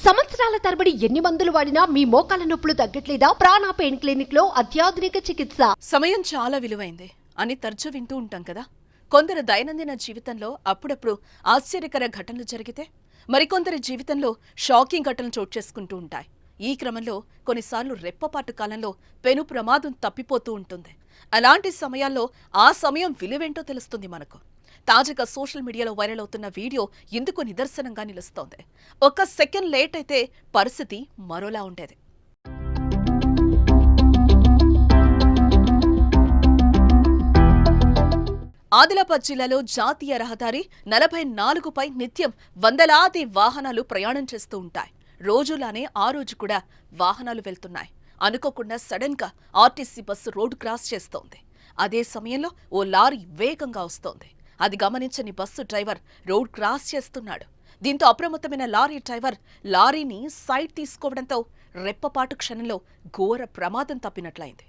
సంవత్సరాల తరబడి ఎన్ని మందులు వాడినా మీ మోకాల నొప్పులు తగ్గట్లేదా? ప్రాణ పెయిన్ క్లినిక్ లో అత్యాధునిక చికిత్స. సమయం చాలా విలువైంది అని తరచూ వింటూ ఉంటాం కదా. కొందరు దైనందిన జీవితంలో అప్పుడప్పుడు ఆశ్చర్యకర ఘటనలు జరిగితే మరికొందరి జీవితంలో షాకింగ్ ఘటనలు చోటు చేసుకుంటూ ఉంటాయి. ఈ క్రమంలో కొన్నిసార్లు రెప్పపాటు కాలంలో పెను ప్రమాదం తప్పిపోతూ ఉంటుంది. అలాంటి సమయాల్లో ఆ సమయం విలువేంటో తెలుస్తుంది మనకు. తాజాగా సోషల్ మీడియాలో వైరల్ అవుతున్న వీడియో ఇందుకు నిదర్శనంగా నిలుస్తోంది. ఒక్క సెకండ్ లేట్ అయితే పరిస్థితి మరోలా ఉండేది. ఆదిలాబాద్ జిల్లాలో జాతీయ రహదారి 44పై నిత్యం వందలాది వాహనాలు ప్రయాణం చేస్తూ ఉంటాయి. రోజులానే ఆ రోజు కూడా వాహనాలు వెళ్తున్నాయి. అనుకోకుండా సడన్ గా ఆర్టీసీ బస్సు రోడ్డు క్రాస్ చేస్తోంది. అదే సమయంలో ఓ లారీ వేగంగా వస్తోంది. అది గమనించని బస్సు డ్రైవర్ రోడ్ క్రాస్ చేస్తున్నాడు. దీంతో అప్రమత్తమైన లారీ డ్రైవర్ లారీని సైడ్ తీసుకోవడంతో రెప్పపాటు క్షణంలో ఘోర ప్రమాదం తప్పినట్లయింది.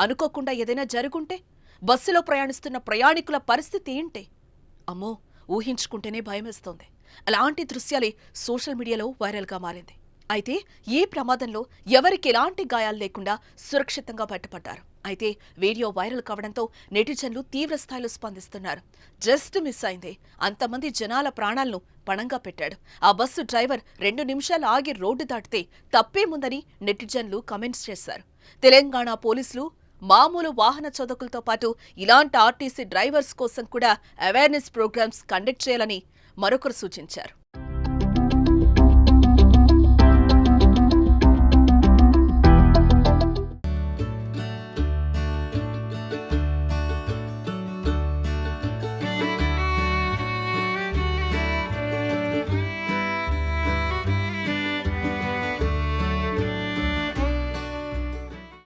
అనుకోకుండా ఏదైనా జరుగుంటే బస్సులో ప్రయాణిస్తున్న ప్రయాణికుల పరిస్థితి ఏంటి? అమ్మో, ఊహించుకుంటేనే భయమేస్తోంది. అలాంటి దృశ్యాలే సోషల్ మీడియాలో వైరల్గా మారింది. అయితే ఈ ప్రమాదంలో ఎవరికి ఎలాంటి గాయాలు లేకుండా సురక్షితంగా బయటపడ్డారు. అయితే వీడియో వైరల్ కావడంతో నెటిజన్లు తీవ్ర స్థాయిలో స్పందిస్తున్నారు. జస్ట్ మిస్ అయింది, అంతమంది జనాల ప్రాణాలను పణంగా పెట్టాడు. ఆ బస్సు డ్రైవర్ 2 నిమిషాలు ఆగి రోడ్డు దాటితే తప్పేముందని నెటిజన్లు కమెంట్స్ చేశారు. తెలంగాణ పోలీసులు మామూలు వాహన చోదకులతో పాటు ఇలాంటి ఆర్టీసీ డ్రైవర్స్ కోసం కూడా అవేర్నెస్ ప్రోగ్రామ్స్ కండక్ట్ చేయాలని మరొకరు సూచించారు.